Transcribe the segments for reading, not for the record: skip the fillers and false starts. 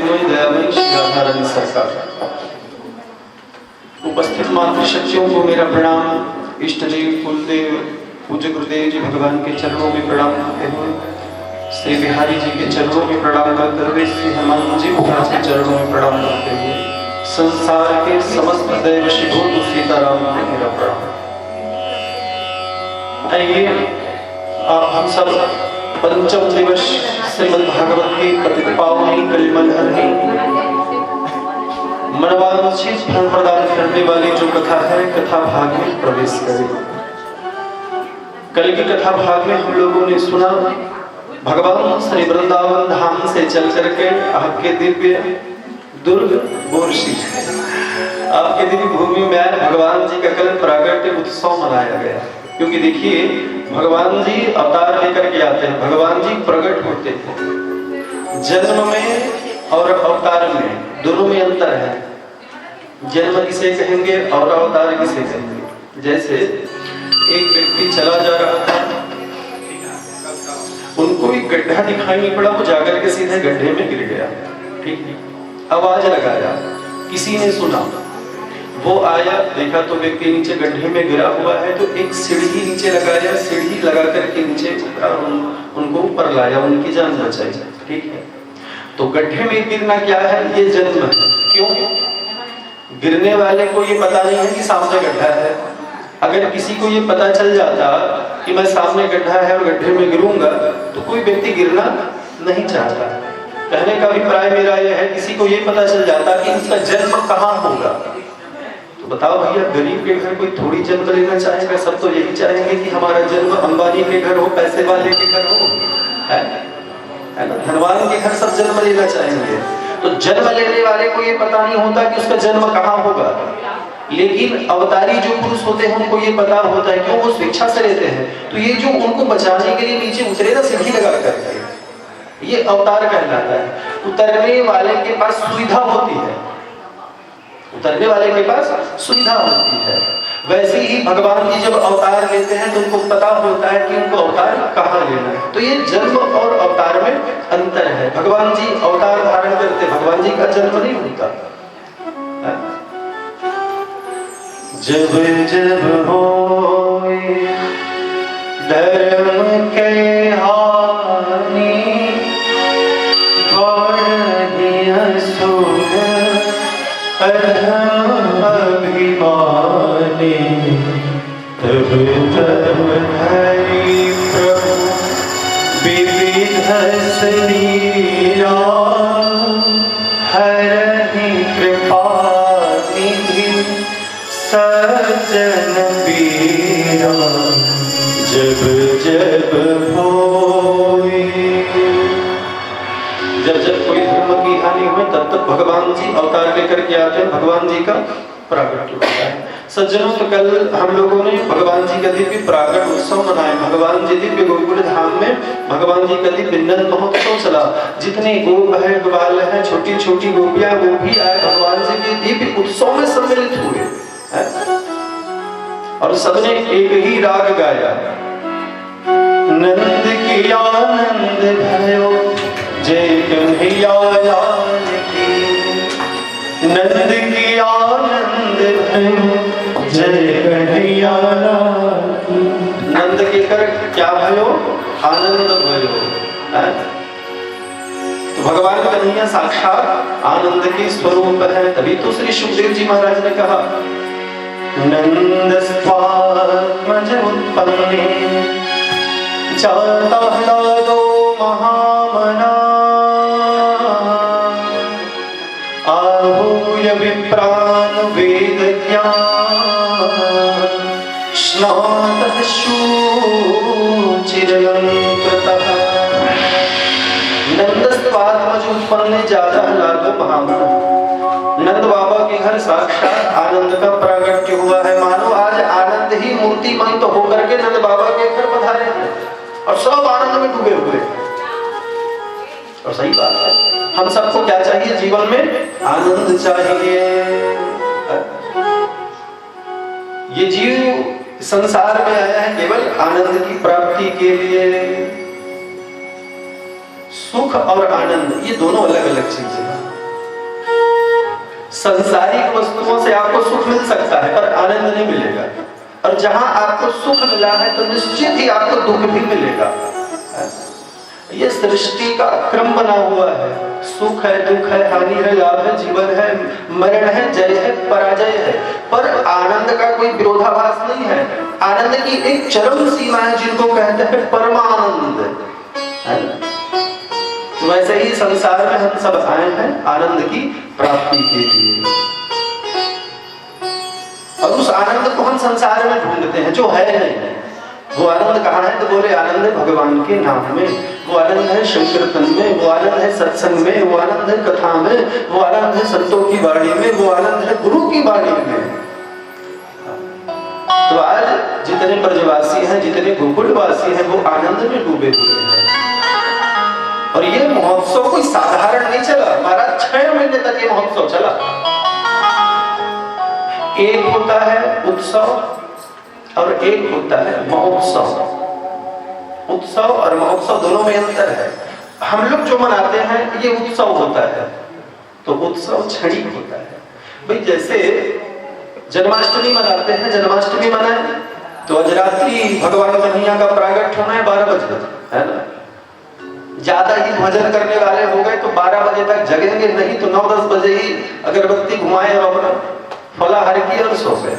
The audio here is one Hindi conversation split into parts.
प्रेममय दयामय श्री राधारानी सरकार। उपस्थित मातृशक्तियों को मेरा प्रणाम। इष्ट देव कुलदेव पूज्य गुरुदेव जी भगवान के चरणों में प्रणाम करते हुए, श्री बिहारी जी के चरणों में प्रणाम करते हुए, श्री हनुमान जी महाराज के चरणों में प्रणाम करते हुए, संसार के समस्त दैव शिवो सीताराम को मेरा प्रणाम। आइए हम सब पंचम दिवस श्रीमद् भागवत के पतित पावनी कलिमल हरणी मनवांछित फल प्रदान करने वाली जो कथा है, कथा भाग में प्रवेश करें। कल की कथा भाग में हम लोगों ने सुना भगवान श्री वृंदावन धाम से चल करके आपके दिव्य दुर्ग बोरसी आपके दिव्य भूमि में आए भगवान जी का कल प्रागट्य उत्सव मनाया गया। क्योंकि देखिए भगवान जी अवतार लेकर के आते हैं, भगवान जी प्रकट होते थे। जन्म में और अवतार में दोनों में अंतर है। जन्म किसे कहेंगे और अवतार किसे कहेंगे। जैसे एक व्यक्ति चला जा रहा था, उनको एक गड्ढा दिखाई नहीं पड़ा, वो जाकर के सीधे गड्ढे में गिर गया। ठीक, आवाज लगाया, किसी ने सुना, वो आया, देखा तो व्यक्ति नीचे गड्ढे में गिरा हुआ है, तो एक सीढ़ी नीचे लगाया, सीढ़ी लगा करके नीचे उनको ऊपर लाया, उनकी जान बचाई। ठीक है, तो गड्ढे में गिरना क्या है, ये जन्म है। क्यों? गिरने वाले को ये पता नहीं है कि सामने गड्ढा है। अगर किसी को ये पता चल जाता कि मैं सामने गड्ढा है और गड्ढे में गिरूंगा, तो कोई व्यक्ति गिरना नहीं चाहता। कहने का अभिप्राय मेरा यह है, किसी को ये पता चल जाता कि उसका जन्म कहाँ होगा, तो बताओ भैया, गरीब के घर कोई थोड़ी जन्म लेना चाहेगा। सब तो यही चाहेंगे कि हमारा जन्म अंबानी के घर हो, पैसे वाले के घर हो, है ना। धनवान के घर सब जन्म लेना चाहेंगे। तो जन्म लेने वाले को ये पता नहीं होता कि उसका जन्म कहाँ होगा, लेकिन अवतारी जो पुरुष होते हैं उनको ये पता होता है। क्यों? वो स्वेच्छा से रहते हैं। तो ये जो उनको बचाने के लिए नीचे उतरे ना सीढ़ी लगा करके, ये अवतार कहलाता है। उतरने वाले के पास सुविधा होती है, उतरने वाले के पास सुविधा होती है। वैसे ही भगवान जी जब अवतार लेते हैं तो उनको पता होता है कि उनको अवतार कहाँ लेना है। तो ये जन्म और अवतार में अंतर है। भगवान जी अवतार धारण करते, भगवान जी का जन्म नहीं होता। जब जब होए धर्म के हानि बढ़ी असुर अधम अभिमानी, तब तब हरि प्रभु विविध शरीरा हरहि कृपा निधि सज्जन पीरा जब जब होए। जब जब कोई धर्म की हानि हुई तब तक भगवान जी अवतार लेकर के आते हैं, भगवान जी का प्रागट्य होता है। सज्जनों, तो कल हम लोगों ने भगवान जी का दिव्य प्रागट्य उत्सव मनाया। भगवान जी दिव्य गोकुल धाम में भगवान जी का दिव्य नंद महोत्सव चला। जितने गोप है, ग्वाल है, छोटी छोटी गोपियां, वो भी आए भगवान जी के दिव्य उत्सव में सम्मिलित हुए और सबने एक ही राग गाया। नंद की आनंद भयो जय कन्हैया लाल की, नंद की आनंद भयो जय कन्हैया लाल की। नंद के कर क्या भयो? आनंद भयो। तो भगवान कन्हैया साक्षात आनंद के स्वरूप है। तभी तो श्री सुखदेव जी महाराज ने कहा, नंद स्वात्मज उत्पन्ने जाता ह्लादो महामना, आहूय विप्रान वेद ज्ञान स्नातः शुचिरलंकृतः। नंद स्वात्मज उत्पन्ने जाता ह्लादो महामना। नंद बाबा के घर साक्षात आनंद का प्रागट्य हुआ है। मानो आज आनंद ही मूर्तिमंत होकर के नंद बाबा के घर पधारे हैं और सब आनंद में डूबे हुए। और सही बात है, हम सबको क्या चाहिए जीवन में? आनंद चाहिए। ये जीव संसार में आया है केवल आनंद की प्राप्ति के लिए। सुख और आनंद ये दोनों अलग अलग चीजें हैं। संसारिक वस्तुओं से आपको सुख मिल सकता है पर आनंद नहीं मिलेगा, और जहां आपको सुख मिला है तो निश्चित ही आपको दुख भी मिलेगा। ये सृष्टि का क्रम बना हुआ है, सुख है, दुख है, हानि है, लाभ है, जीवन है, मरण है, जय है, पराजय है, पर आनंद का कोई विरोधाभास नहीं है। आनंद की एक चरम सीमा है जिनको कहते हैं परमानंद। वैसे ही संसार में हम सब आए हैं आनंद की प्राप्ति के लिए, और उस आनंद को हम संसार में ढूंढते हैं जो है नहीं। वो आनंद कहाँ है? तो बोले आनंद है भगवान के नाम में, वो आनंद है संकीर्तन में, वो आनंद है सत्संग में, वो आनंद है कथा में, वो आनंद है संतों की वाणी में, वो आनंद है गुरु की वाणी में। तो आज जितने ब्रजवासी हैं, जितने गोकुलवासी हैं, वो आनंद में डूबे हुए हैं। और ये महोत्सव कोई साधारण नहीं चला, महाराज 6 महीने तक ये महोत्सव चला। एक होता है उत्सव और एक होता है महोत्सव। उत्सव और महोत्सव दोनों में अंतर है। हम लोग जो मनाते हैं ये उत्सव होता है, तो उत्सव क्षणिक होता है। भाई जैसे जन्माष्टमी मनाते हैं, जन्माष्टमी मनाए तो अजरात्रि भगवान कन्हैया का प्रागट होना है 12 बजे, है ना। ज्यादा ही भजन करने वाले हो गए तो 12 बजे तक जगेंगे, नहीं तो 9-10 बजे ही अगरबत्ती घुमाए और अपना फलाहार किया और सो गए।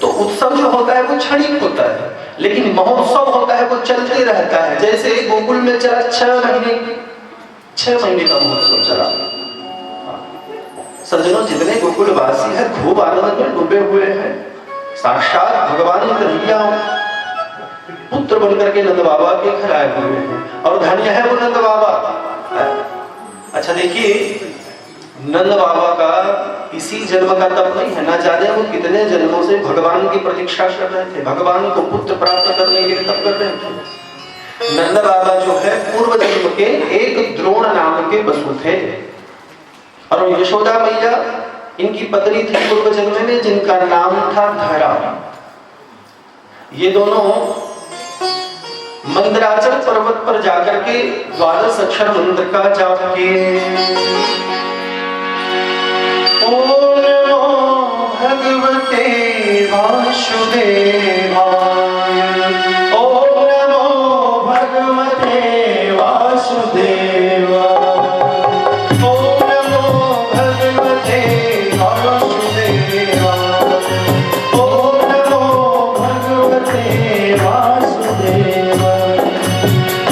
तो उत्सव जो होता है वो क्षणिक होता है, लेकिन महोत्सव होता है वो चलते रहता है। जैसे गोकुल में चला 6 महीने का महोत्सव चला। सज्जनों, जितने गोकुलवासी हैं खूब आनंद में डूबे हुए हैं। साक्षात भगवान कन्हैया पुत्र बनकर के नंद बाबा के घर आए हुए हैं, और धन्य है वो नंद बाबा। अच्छा देखिए, नंद बाबा का इसी जन्म का तप नहीं है, ना जाने वो कितने जन्मों से भगवान की प्रतीक्षा कर रहे थे, भगवान को पुत्र प्राप्त करने के लिए तप कर रहे थे। नंद बाबा जो है पूर्व जन्म के एक द्रोण नाम के वसु थे, और यशोदा मैया इनकी पत्नी थी पूर्व जन्म में, जिनका नाम था धरा। ये दोनों मंदराचल पर्वत पर जाकर के 12 अक्षर मंत्र का जाप किए। ओम नमो भगवते वासुदेवाय, ओम नमो भगवते वासुदेवाय, ओम नमो भगवते वासुदेवाय, ओम नमो भगवते वासुदेवाय।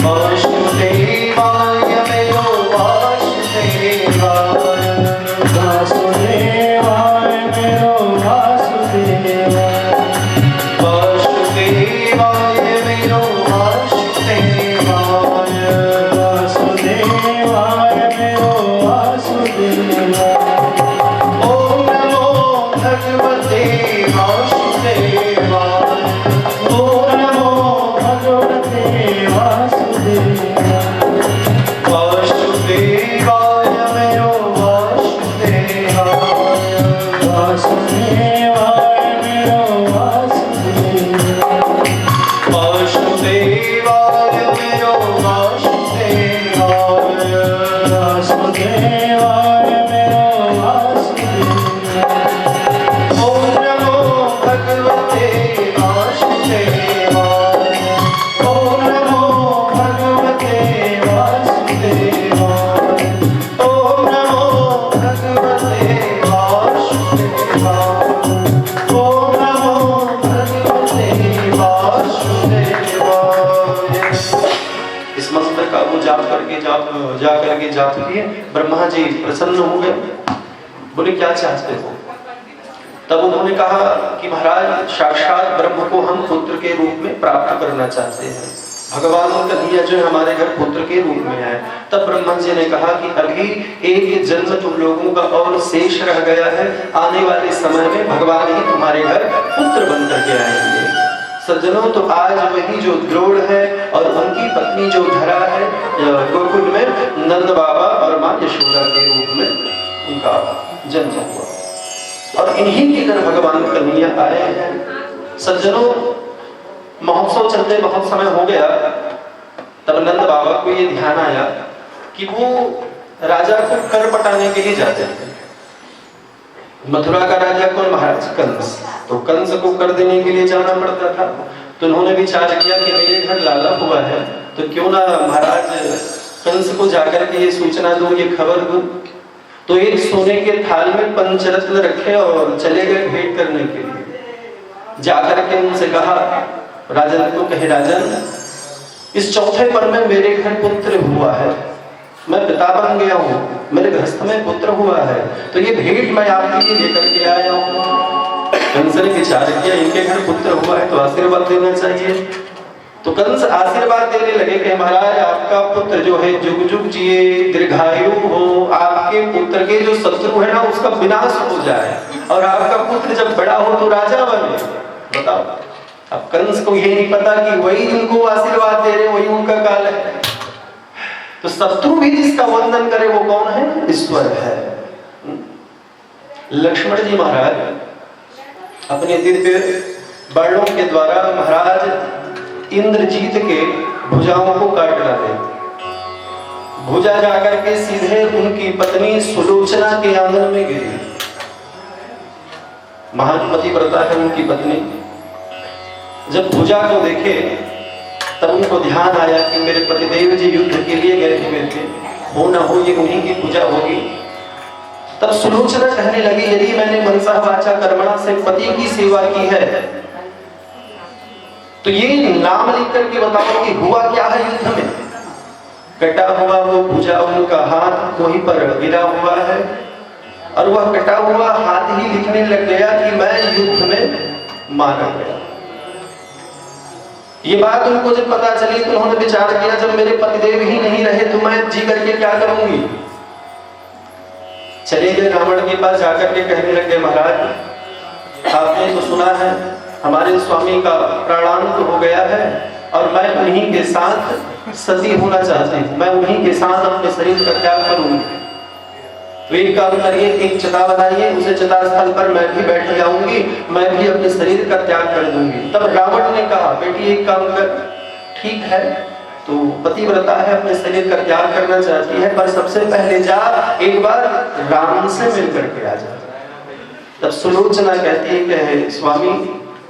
वासुदेवाय मेरो वासुदेवाय, वासुदेवाय मेरो वासुदेवाय, वासुदेवाय मेरो वासुदेवाय, वासुदेवाय मेरो वासुदेवाय। ओम नमो भगवते वासुदेवाय, ओम नमो भगवते वासुदेवाय, वासुदेवाय मेरो वासुदेवाय, वासुदेवाय मेरो वासुदेवाय, वासुदेवाय मेरो वासुदेवाय, वासुदेवाय मेरो वासुदेवाय। ओम नमो भगवते वासुदेवाय, ओम नमो भगवते वासुदेवाय, ओम नमो भगवते वासुदेवाय, ओम नमो भगवते वासुदेवाय। इस मंत्र का वो जाप करके जाप किए। ब्रह्मा जी प्रसन्न हो गए, बोले क्या चाहते हो? तब उन्होंने कहा कि महाराज साक्षात ब्रह्म को हम पुत्र के रूप में प्राप्त करना चाहते हैं। भगवान कन्हैया जो हमारे घर पुत्र के रूप में आए। तब ब्रह्मा जी ने कहा कि अभी एक जन्म तुम लोगों का और शेष रह गया है, आने वाले समय में भगवान ही तुम्हारे घर पुत्र बन करके आएंगे। सज्जनों, तो आज वही जो द्रोण है और उनकी पत्नी जो धरा है, गोकुल में नंद बाबा और माँ यशोदा के रूप में उनका जन्म हुआ, और इन्हीं के घर भगवान कन्हैया आए हैं। सज्जनों, महोत्सव चलते बहुत समय हो गया, तब नंद बाबा को ये ध्यान आया कि वो राजा को कर पटाने के लिए जाते थे। मथुरा का राजा कौन? महाराज कंस। तो कंस को कर देने के लिए जाना पड़ता था। तो उन्होंने विचार किया कि मेरे घर लाला हुआ है, तो क्यों ना महाराज कंस को जाकर के ये सूचना दूं, ये खबर दूं। तो एक सोने के थाल में पंचरत्न रखे और चले गए भेंट करने के लिए। जाकर के उनसे कहा, राजन को कहे, राजन इस चौथे पर में मेरे घर पुत्र हुआ है, मैं पिता बन गया हूँ, मेरे गृहस्थ में पुत्र हुआ है, तो ये भेंट मैं आपके लिए लेकर के आया हूँ। कंस ने विचार किया, इनके घर पुत्र हुआ है तो आशीर्वाद देना चाहिए। तो कंस आशीर्वाद देने लगे कि महाराज आपका पुत्र जो है जुग जुग जिए, दीर्घायु हो, आपके पुत्र के जो शत्रु है ना उसका विनाश हो जाए, और आपका पुत्र जब बड़ा हो तो राजा बने। बताओ, अब कंस को ये नहीं पता कि वही उनको आशीर्वाद दे रहे, वही उनका काल है। तो शत्रु भी जिसका वंदन करे वो कौन है? ईश्वर है। लक्ष्मण जी महाराज अपने दिव्य बाणों के द्वारा महाराज इंद्रजीत के भुजाओं को काट डाले। भुजा जाकर के सीधे उनकी पत्नी सुलोचना के आंगन में गिरी। महान पतिव्रता है उनकी पत्नी। जब भुजा को देखे तब उनको ध्यान आया कि मेरे पतिदेव जी युद्ध के लिए गए हुए थे, हो ना हो ये उन्हीं की पूजा होगी। तब सुलोचना कहने लगी, यदि मैंने मनसा वाचा कर्मणा से पति की सेवा की है तो ये नाम लिख करके बताओ कि हुआ क्या है युद्ध में। कटा हुआ वो भुजा उनका हाथ वहीं पर गिरा हुआ है, और वह कटा हुआ हाथ ही लिखने लग गया कि मैं युद्ध में मारा गया। ये बात उनको जब पता चली तो उन्होंने विचार किया, जब मेरे पतिदेव ही नहीं रहे तो मैं जी करके क्या करूंगी। चले गए रावण के पास, जाकर के कहने लगे, महाराज आपने तो सुना है हमारे स्वामी का प्राणांत हो गया है, और मैं उन्हीं के साथ सती होना चाहती हूँ, मैं उन्हीं के साथ अपने शरीर का त्याग करूंगी। तो एक काम करिए, एक चिता बनाइए, उसे चिता स्थल पर मैं भी बैठ जाऊंगी, मैं भी अपने शरीर का त्याग कर दूंगी। तब रावण ने कहा, बेटी एक काम कर, ठीक है तो पतिव्रता है, अपने शरीर का त्याग करना चाहती है, पर सबसे पहले जा एक बार राम से मिल करके आ जा। तब सुलोचना कहती है कि स्वामी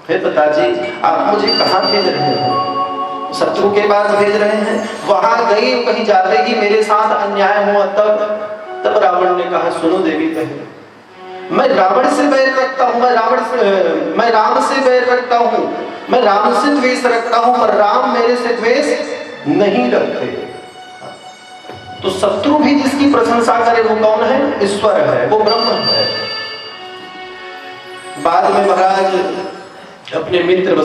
हे पिताजी आप मुझे कहाँ भेज रहे हैं? शत्रु के पास भेज रहे हैं, वहां गई कहीं जाते ही मेरे साथ अन्याय हुआ तब रावण ने कहा, सुनो देवी पहले मैं रावण से बैर रखता हूँ, मैं राम से बैर रखता हूँ, मैं राम से द्वेष रखता हूँ, पर राम मेरे से द्वेष नहीं रखते। तो शत्रु भी जिसकी प्रशंसा करे वो कौन है? ईश्वर है, वो ब्रह्म है। बाद में महाराज अपने मित्र